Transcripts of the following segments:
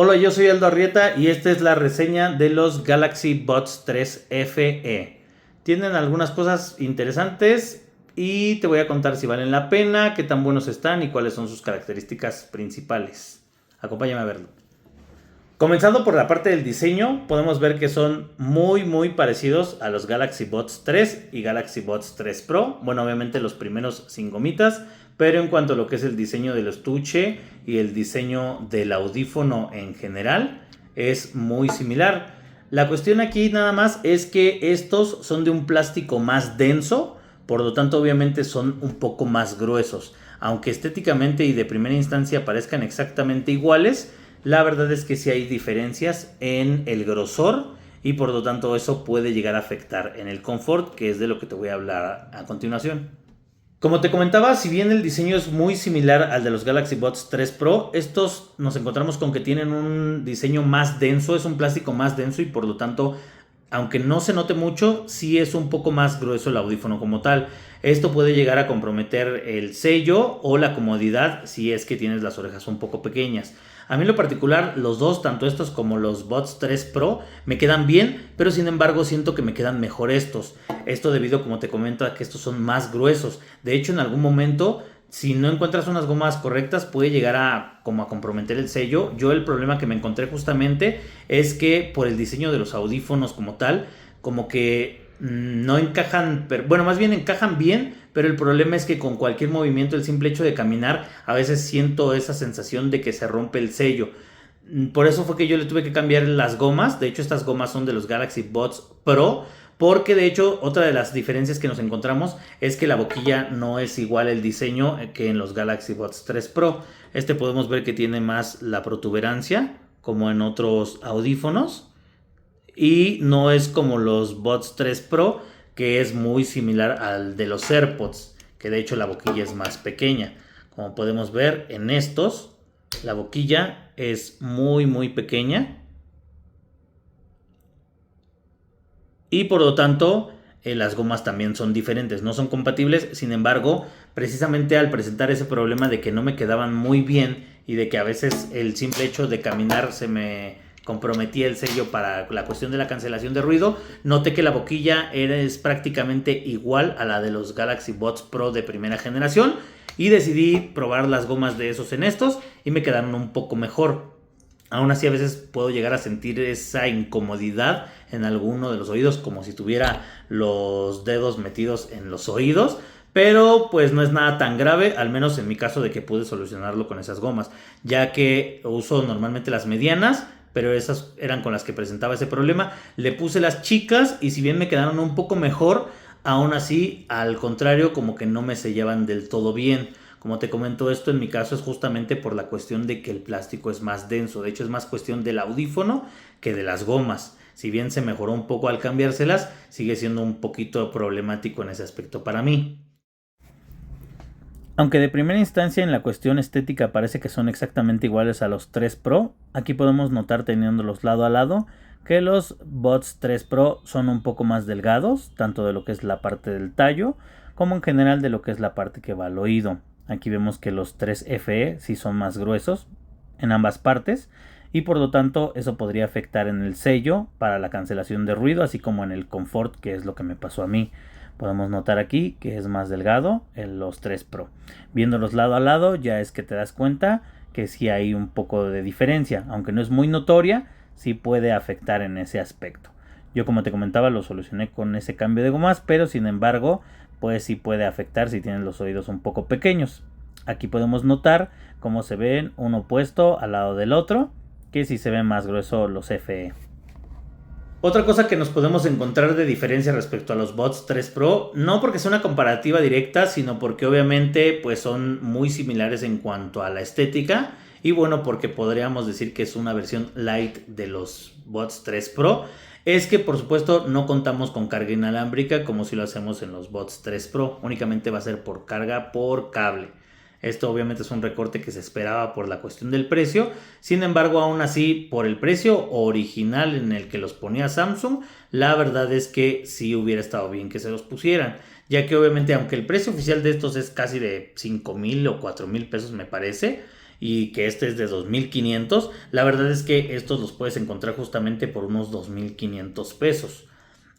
Hola, yo soy Aldo Arrieta y esta es la reseña de los Galaxy Buds 3 FE. Tienen algunas cosas interesantes y te voy a contar si valen la pena, qué tan buenos están y cuáles son sus características principales. Acompáñame a verlo. Comenzando por la parte del diseño, podemos ver que son muy parecidos a los Galaxy Buds 3 y Galaxy Buds 3 Pro. Bueno, obviamente los primeros sin gomitas, pero en cuanto a lo que es el diseño del estuche y el diseño del audífono en general, es muy similar. La cuestión aquí nada más es que estos son de un plástico más denso, por lo tanto obviamente son un poco más gruesos. Aunque estéticamente y de primera instancia parezcan exactamente iguales, la verdad es que sí hay diferencias en el grosor y por lo tanto eso puede llegar a afectar en el confort, que es de lo que te voy a hablar a continuación. Como te comentaba, si bien el diseño es muy similar al de los Galaxy Buds 3 Pro, estos nos encontramos con que tienen un diseño más denso, es un plástico más denso y por lo tanto, aunque no se note mucho, sí es un poco más grueso el audífono como tal. Esto puede llegar a comprometer el sello o la comodidad si es que tienes las orejas un poco pequeñas. A mí en lo particular, los dos, tanto estos como los Buds 3 Pro, me quedan bien, pero sin embargo siento que me quedan mejor estos. Esto debido, como te comento, a que estos son más gruesos. De hecho, en algún momento, si no encuentras unas gomas correctas, puede llegar a como a comprometer el sello. Yo el problema que me encontré justamente es que por el diseño de los audífonos como tal, como que no encajan, bueno, más bien encajan bien, pero el problema es que con cualquier movimiento, el simple hecho de caminar, a veces siento esa sensación de que se rompe el sello. Por eso fue que yo le tuve que cambiar las gomas. De hecho, estas gomas son de los Galaxy Buds Pro. Porque de hecho, otra de las diferencias que nos encontramos es que la boquilla no es igual el diseño que en los Galaxy Buds 3 Pro. Este podemos ver que tiene más la protuberancia, como en otros audífonos. Y no es como los Buds 3 Pro, que es muy similar al de los AirPods, que de hecho la boquilla es más pequeña. Como podemos ver en estos, la boquilla es muy pequeña y por lo tanto las gomas también son diferentes, no son compatibles. Sin embargo, precisamente al presentar ese problema de que no me quedaban muy bien y de que a veces el simple hecho de caminar se me comprometía el sello para la cuestión de la cancelación de ruido, noté que la boquilla es prácticamente igual a la de los Galaxy Buds Pro de primera generación y decidí probar las gomas de esos en estos y me quedaron un poco mejor. Aún así a veces puedo llegar a sentir esa incomodidad en alguno de los oídos, como si tuviera los dedos metidos en los oídos, pero pues no es nada tan grave, al menos en mi caso, de que pude solucionarlo con esas gomas, ya que uso normalmente las medianas, pero esas eran con las que presentaba ese problema. Le puse las chicas y si bien me quedaron un poco mejor, aún así, al contrario, como que no me sellaban del todo bien. Como te comento, esto en mi caso es justamente por la cuestión de que el plástico es más denso. De hecho, es más cuestión del audífono que de las gomas. Si bien se mejoró un poco al cambiárselas, sigue siendo un poquito problemático en ese aspecto para mí. Aunque de primera instancia en la cuestión estética parece que son exactamente iguales a los 3 Pro, aquí podemos notar, teniéndolos lado a lado, que los Buds 3 Pro son un poco más delgados, tanto de lo que es la parte del tallo, como en general de lo que es la parte que va al oído. Aquí vemos que los 3 FE sí son más gruesos en ambas partes y por lo tanto eso podría afectar en el sello para la cancelación de ruido, así como en el confort, que es lo que me pasó a mí. Podemos notar aquí que es más delgado en los 3 Pro. Viéndolos lado a lado ya es que te das cuenta que sí hay un poco de diferencia, aunque no es muy notoria, sí puede afectar en ese aspecto. Yo, como te comentaba, lo solucioné con ese cambio de gomas, pero sin embargo pues sí puede afectar si tienes los oídos un poco pequeños. Aquí podemos notar cómo se ven uno puesto al lado del otro, que sí se ven más gruesos los FE. Otra cosa que nos podemos encontrar de diferencia respecto a los Buds 3 Pro, no porque sea una comparativa directa, sino porque obviamente pues son muy similares en cuanto a la estética y bueno, porque podríamos decir que es una versión light de los Buds 3 Pro, es que por supuesto no contamos con carga inalámbrica como si lo hacemos en los Buds 3 Pro, únicamente va a ser por carga por cable. Esto obviamente es un recorte que se esperaba por la cuestión del precio. Sin embargo, aún así, por el precio original en el que los ponía Samsung, la verdad es que sí hubiera estado bien que se los pusieran. Ya que obviamente, aunque el precio oficial de estos es casi de 5,000 o 4,000 pesos me parece, y que este es de 2,500, la verdad es que estos los puedes encontrar justamente por unos 2,500 pesos.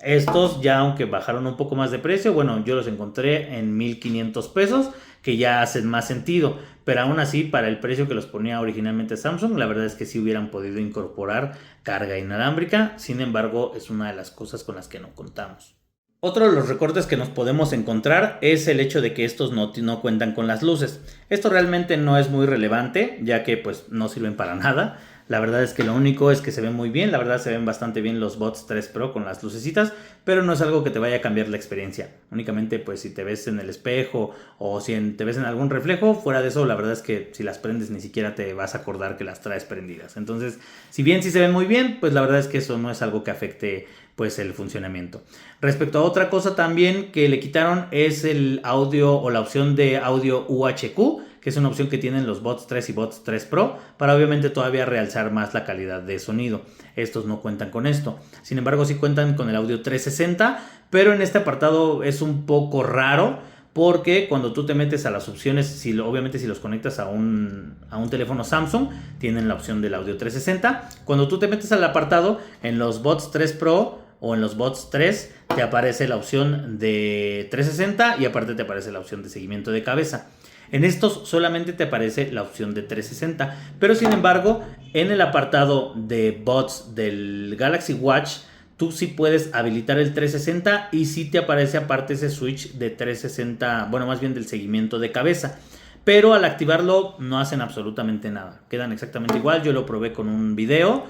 Estos ya, aunque bajaron un poco más de precio, bueno, yo los encontré en 1,500 pesos, que ya hacen más sentido, pero aún así para el precio que los ponía originalmente Samsung, la verdad es que sí hubieran podido incorporar carga inalámbrica. Sin embargo, es una de las cosas con las que no contamos. Otro de los recortes que nos podemos encontrar es el hecho de que estos no cuentan con las luces. Esto realmente no es muy relevante, ya que pues no sirven para nada. La verdad es que lo único es que se ven muy bien, la verdad se ven bastante bien los Buds 3 Pro con las lucecitas, pero no es algo que te vaya a cambiar la experiencia. Únicamente pues si te ves en el espejo o si te ves en algún reflejo, fuera de eso la verdad es que si las prendes ni siquiera te vas a acordar que las traes prendidas. Entonces, si bien sí se ven muy bien, pues la verdad es que eso no es algo que afecte pues el funcionamiento. Respecto a otra cosa también que le quitaron es el audio o la opción de audio UHQ, que es una opción que tienen los Buds 3 y Buds 3 Pro para obviamente todavía realzar más la calidad de sonido. Estos no cuentan con esto. Sin embargo, sí cuentan con el audio 360, pero en este apartado es un poco raro porque cuando tú te metes a las opciones, obviamente si los conectas a un teléfono Samsung, tienen la opción del audio 360. Cuando tú te metes al apartado, en los Buds 3 Pro o en los Buds 3 te aparece la opción de 360 y aparte te aparece la opción de seguimiento de cabeza. En estos solamente te aparece la opción de 360, pero sin embargo en el apartado de Buds del Galaxy Watch tú sí puedes habilitar el 360 y sí te aparece aparte ese switch de 360, bueno, más bien del seguimiento de cabeza. Pero al activarlo no hacen absolutamente nada, quedan exactamente igual. Yo lo probé con un video,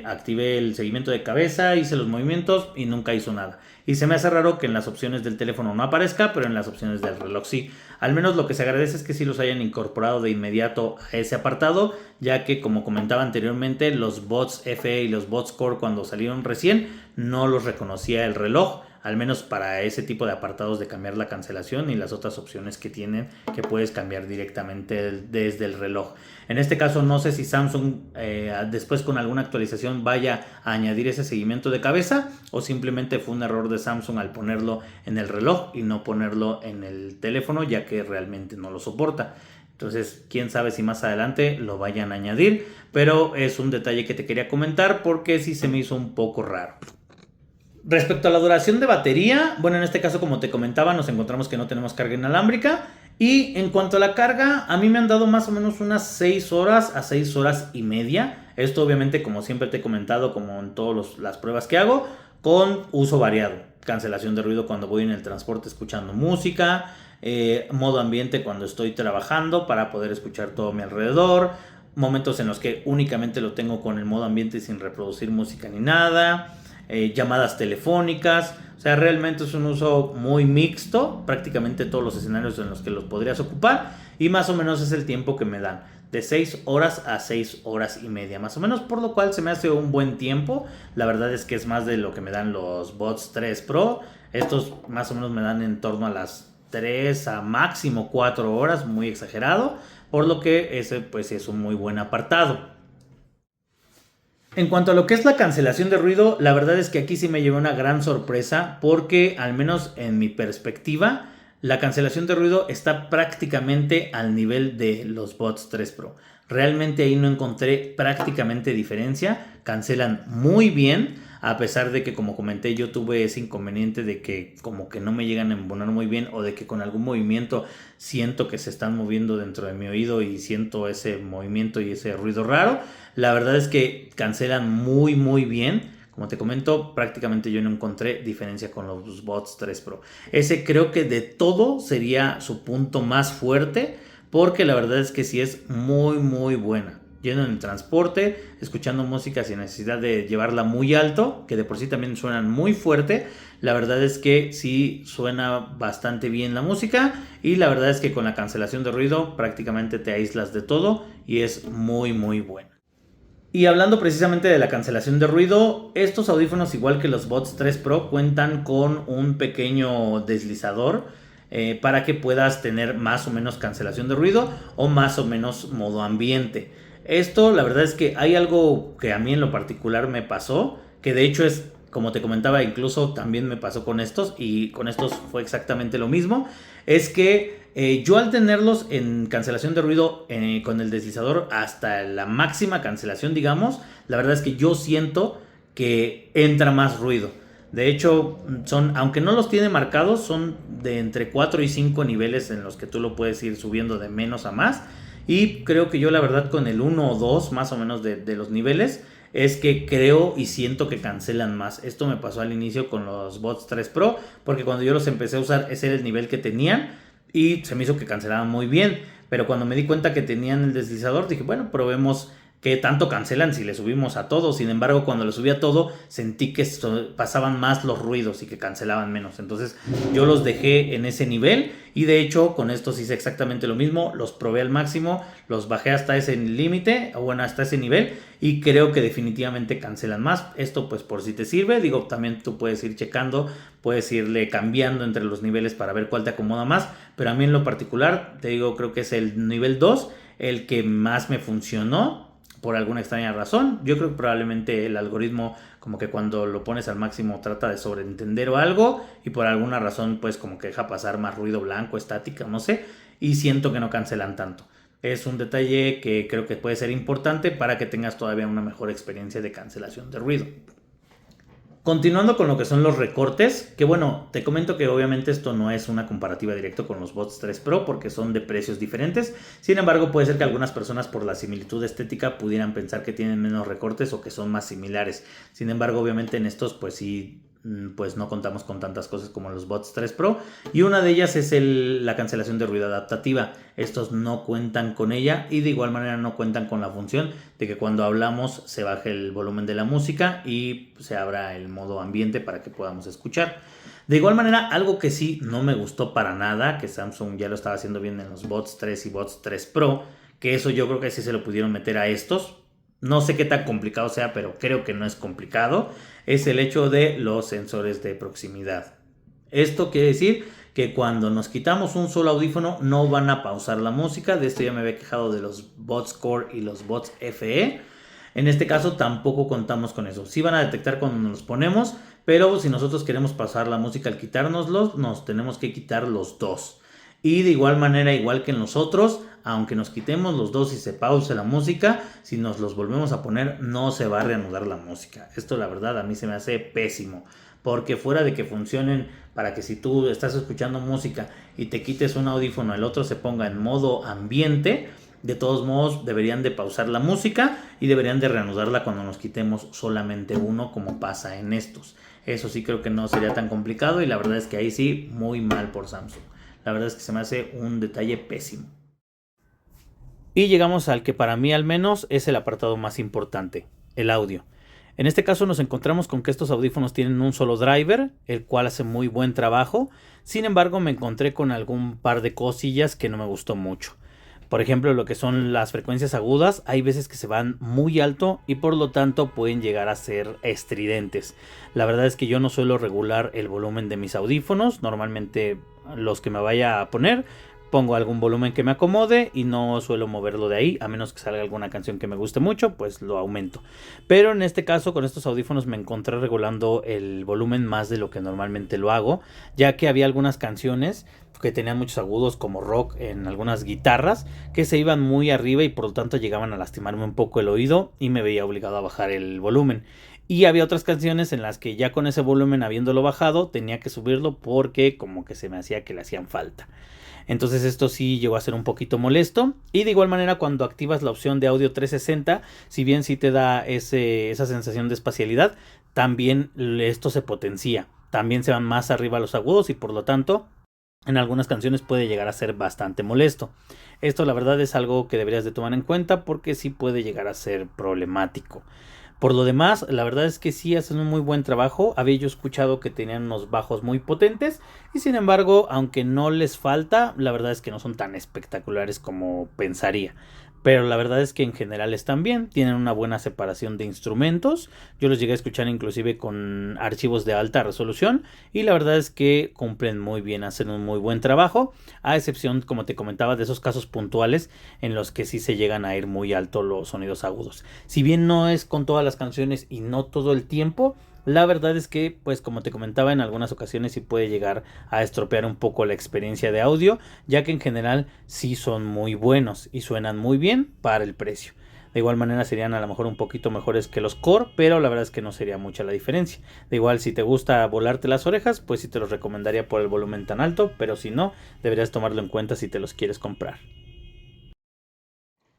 activé el seguimiento de cabeza, hice los movimientos y nunca hizo nada. Y se me hace raro que en las opciones del teléfono no aparezca, pero en las opciones del reloj sí. Al menos lo que se agradece es que sí los hayan incorporado de inmediato a ese apartado, ya que como comentaba anteriormente, los Buds FE y los Buds Core cuando salieron recién no los reconocía el reloj, al menos para ese tipo de apartados de cambiar la cancelación y las otras opciones que tienen que puedes cambiar directamente desde el reloj. En este caso no sé si Samsung después con alguna actualización vaya a añadir ese seguimiento de cabeza o simplemente fue un error de Samsung al ponerlo en el reloj y no ponerlo en el teléfono, ya que realmente no lo soporta. Entonces, quién sabe si más adelante lo vayan a añadir, pero es un detalle que te quería comentar porque sí se me hizo un poco raro. Respecto a la duración de batería, bueno, en este caso como te comentaba, nos encontramos que no tenemos carga inalámbrica. Y en cuanto a la carga, a mí me han dado más o menos unas 6 horas a 6 horas y media. Esto obviamente, como siempre te he comentado, como en todas las pruebas que hago, con uso variado. Cancelación de ruido cuando voy en el transporte escuchando música, modo ambiente cuando estoy trabajando para poder escuchar todo a mi alrededor, momentos en los que únicamente lo tengo con el modo ambiente sin reproducir música ni nada, llamadas telefónicas. O sea, realmente es un uso muy mixto, prácticamente todos los escenarios en los que los podrías ocupar, y más o menos es el tiempo que me dan, de 6 horas a 6 horas y media más o menos, por lo cual se me hace un buen tiempo. La verdad es que es más de lo que me dan los Buds 3 Pro. Estos más o menos me dan en torno a las 3 a máximo 4 horas, muy exagerado, por lo que ese pues es un muy buen apartado. En cuanto a lo que es la cancelación de ruido, la verdad es que aquí sí me llevé una gran sorpresa porque al menos en mi perspectiva la cancelación de ruido está prácticamente al nivel de los Buds 3 Pro. Realmente ahí no encontré prácticamente diferencia, cancelan muy bien, a pesar de que como comenté yo tuve ese inconveniente de que como que no me llegan a embonar muy bien o de que con algún movimiento siento que se están moviendo dentro de mi oído y siento ese movimiento y ese ruido raro. La verdad es que cancelan muy muy bien. Como te comento, prácticamente yo no encontré diferencia con los Buds 3 Pro. Ese creo que de todo sería su punto más fuerte, porque la verdad es que sí es muy muy buena. Yendo en el transporte, escuchando música sin necesidad de llevarla muy alto, que de por sí también suenan muy fuerte. La verdad es que sí suena bastante bien la música y la verdad es que con la cancelación de ruido prácticamente te aíslas de todo y es muy muy buena. Y hablando precisamente de la cancelación de ruido, estos audífonos, igual que los Buds 3 Pro, cuentan con un pequeño deslizador para que puedas tener más o menos cancelación de ruido o más o menos modo ambiente. Esto, la verdad es que hay algo que a mí en lo particular me pasó, que de hecho es, como te comentaba, incluso también me pasó con estos y con estos fue exactamente lo mismo. Es que Yo al tenerlos en cancelación de ruido con el deslizador hasta la máxima cancelación, digamos, la verdad es que yo siento que entra más ruido. De hecho, aunque no los tiene marcados, son de entre 4 y 5 niveles en los que tú lo puedes ir subiendo de menos a más. Y creo que yo la verdad con el 1 o 2 más o menos de los niveles es que creo y siento que cancelan más. Esto me pasó al inicio con los Bots 3 Pro, porque cuando yo los empecé a usar ese era el nivel que tenían y se me hizo que cancelaban muy bien. Pero cuando me di cuenta que tenían el deslizador dije, bueno, probemos qué tanto cancelan si le subimos a todo. Sin embargo, cuando le subí a todo sentí que pasaban más los ruidos y que cancelaban menos. Entonces yo los dejé en ese nivel y de hecho con estos hice exactamente lo mismo. Los probé al máximo, los bajé hasta ese límite, o bueno, hasta ese nivel, y creo que definitivamente cancelan más. Esto pues por si te sirve, digo, también tú puedes ir checando, puedes irle cambiando entre los niveles para ver cuál te acomoda más, pero a mí en lo particular, te digo, creo que es el nivel 2 el que más me funcionó. Por alguna extraña razón, yo creo que probablemente el algoritmo como que cuando lo pones al máximo trata de sobreentender o algo, y por alguna razón pues como que deja pasar más ruido blanco, estática, no sé, y siento que no cancelan tanto. Es un detalle que creo que puede ser importante para que tengas todavía una mejor experiencia de cancelación de ruido. Continuando con lo que son los recortes, que bueno, te comento que obviamente esto no es una comparativa directa con los Bots 3 Pro porque son de precios diferentes. Sin embargo, puede ser que algunas personas por la similitud estética pudieran pensar que tienen menos recortes o que son más similares. Sin embargo, obviamente en estos pues sí, pues no contamos con tantas cosas como los Bots 3 Pro, y una de ellas es la cancelación de ruido adaptativa. Estos no cuentan con ella y de igual manera no cuentan con la función de que cuando hablamos se baje el volumen de la música y se abra el modo ambiente para que podamos escuchar. De igual manera, algo que sí no me gustó para nada, que Samsung ya lo estaba haciendo bien en los Bots 3 y Bots 3 Pro, que eso yo creo que sí se lo pudieron meter a estos. No sé qué tan complicado sea, pero creo que no es complicado. Es el hecho de los sensores de proximidad. Esto quiere decir que cuando nos quitamos un solo audífono no van a pausar la música. De esto ya me había quejado de los Bots Core y los Bots FE. En este caso tampoco contamos con eso. Sí van a detectar cuando nos los ponemos, pero si nosotros queremos pausar la música al quitárnoslos, nos tenemos que quitar los dos. Y de igual manera, igual que en los otros, aunque nos quitemos los dos y se pause la música, si nos los volvemos a poner no se va a reanudar la música. Esto la verdad a mí se me hace pésimo, porque fuera de que funcionen para que si tú estás escuchando música y te quites un audífono, el otro se ponga en modo ambiente, de todos modos deberían de pausar la música y deberían de reanudarla cuando nos quitemos solamente uno, como pasa en estos. Eso sí creo que no sería tan complicado y la verdad es que ahí sí, muy mal por Samsung. La verdad es que se me hace un detalle pésimo. Y llegamos al que para mí al menos es el apartado más importante, el audio. En este caso nos encontramos con que estos audífonos tienen un solo driver, el cual hace muy buen trabajo. Sin embargo, me encontré con algún par de cosillas que no me gustó mucho. Por ejemplo, lo que son las frecuencias agudas, hay veces que se van muy alto y por lo tanto pueden llegar a ser estridentes. La verdad es que yo no suelo regular el volumen de mis audífonos, normalmente los que me vaya a poner pongo algún volumen que me acomode y no suelo moverlo de ahí, a menos que salga alguna canción que me guste mucho, pues lo aumento. Pero en este caso, con estos audífonos me encontré regulando el volumen más de lo que normalmente lo hago, ya que había algunas canciones que tenían muchos agudos como rock en algunas guitarras que se iban muy arriba y por lo tanto llegaban a lastimarme un poco el oído y me veía obligado a bajar el volumen. Y había otras canciones en las que ya con ese volumen habiéndolo bajado tenía que subirlo porque como que se me hacía que le hacían falta. Entonces esto sí llegó a ser un poquito molesto. Y de igual manera cuando activas la opción de audio 360, si bien sí te da esa sensación de espacialidad, también esto se potencia. También se van más arriba los agudos y por lo tanto en algunas canciones puede llegar a ser bastante molesto. Esto la verdad es algo que deberías de tomar en cuenta porque sí puede llegar a ser problemático. Por lo demás, la verdad es que sí hacen un muy buen trabajo. Había yo escuchado que tenían unos bajos muy potentes y sin embargo, aunque no les falta, la verdad es que no son tan espectaculares como pensaría. Pero la verdad es que en general están bien, tienen una buena separación de instrumentos. Yo los llegué a escuchar inclusive con archivos de alta resolución y la verdad es que cumplen muy bien, hacen un muy buen trabajo, a excepción, como te comentaba, de esos casos puntuales en los que sí se llegan a ir muy alto los sonidos agudos. Si bien no es con todas las canciones y no todo el tiempo, la verdad es que, pues como te comentaba, en algunas ocasiones sí puede llegar a estropear un poco la experiencia de audio, ya que en general sí son muy buenos y suenan muy bien para el precio. De igual manera serían a lo mejor un poquito mejores que los Core, pero la verdad es que no sería mucha la diferencia. De igual, si te gusta volarte las orejas, pues sí te los recomendaría por el volumen tan alto, pero si no, deberías tomarlo en cuenta si te los quieres comprar.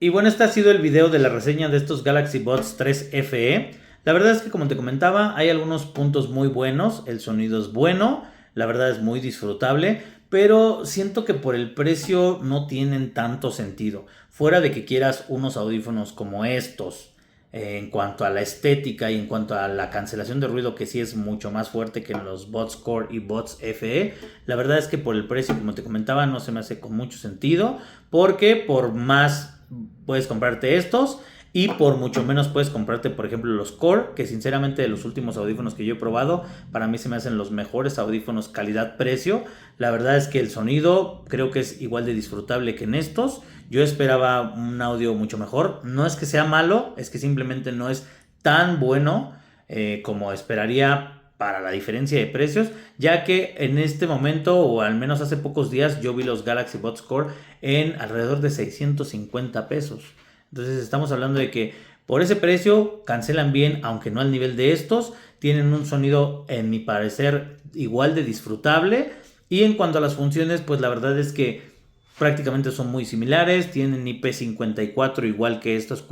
Y bueno, este ha sido el video de la reseña de estos Galaxy Buds 3 FE. La verdad es que, como te comentaba, hay algunos puntos muy buenos, el sonido es bueno, la verdad es muy disfrutable, pero siento que por el precio no tienen tanto sentido. Fuera de que quieras unos audífonos como estos, en cuanto a la estética y en cuanto a la cancelación de ruido, que sí es mucho más fuerte que en los Buds Core y Buds FE, la verdad es que por el precio, como te comentaba, no se me hace con mucho sentido, porque por más puedes comprarte estos y por mucho menos puedes comprarte, por ejemplo, los Core, que sinceramente de los últimos audífonos que yo he probado, para mí se me hacen los mejores audífonos calidad-precio. La verdad es que el sonido creo que es igual de disfrutable que en estos. Yo esperaba un audio mucho mejor. No es que sea malo, es que simplemente no es tan bueno como esperaría para la diferencia de precios, ya que en este momento, o al menos hace pocos días, yo vi los Galaxy Buds Core en alrededor de 650 pesos. Entonces estamos hablando de que por ese precio cancelan bien, aunque no al nivel de estos. Tienen un sonido, en mi parecer, igual de disfrutable. Y en cuanto a las funciones, pues la verdad es que prácticamente son muy similares, tienen IP54 igual que estos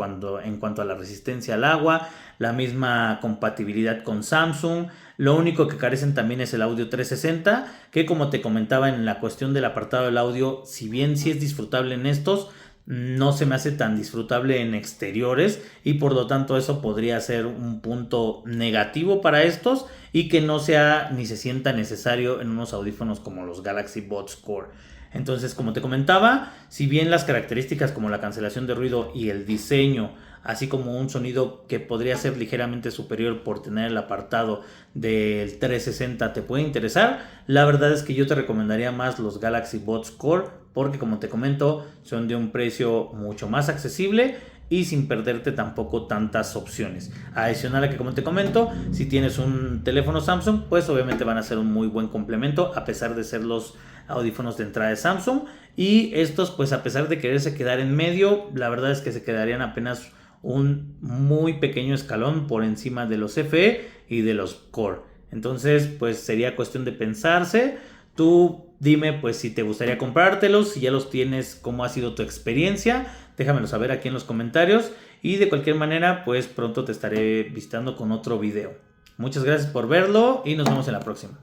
en cuanto a la resistencia al agua, la misma compatibilidad con Samsung. Lo único que carecen también es el audio 360, que como te comentaba en la cuestión del apartado del audio, si bien sí es disfrutable en estos, no se me hace tan disfrutable en exteriores y por lo tanto eso podría ser un punto negativo para estos y que no sea ni se sienta necesario en unos audífonos como los Galaxy Buds Core. Entonces, como te comentaba, si bien las características como la cancelación de ruido y el diseño, así como un sonido que podría ser ligeramente superior por tener el apartado del 360 te puede interesar, la verdad es que yo te recomendaría más los Galaxy Buds Core porque, como te comento, son de un precio mucho más accesible y sin perderte tampoco tantas opciones. Adicional a que, como te comento, si tienes un teléfono Samsung, pues obviamente van a ser un muy buen complemento a pesar de ser los audífonos de entrada de Samsung. Y estos, pues a pesar de quererse quedar en medio, la verdad es que se quedarían apenas un muy pequeño escalón por encima de los FE y de los Core. Entonces, pues sería cuestión de pensarse. Tú dime pues si te gustaría comprártelos, si ya los tienes, cómo ha sido tu experiencia. Déjamelo saber aquí en los comentarios y de cualquier manera pues pronto te estaré visitando con otro video. Muchas gracias por verlo y nos vemos en la próxima.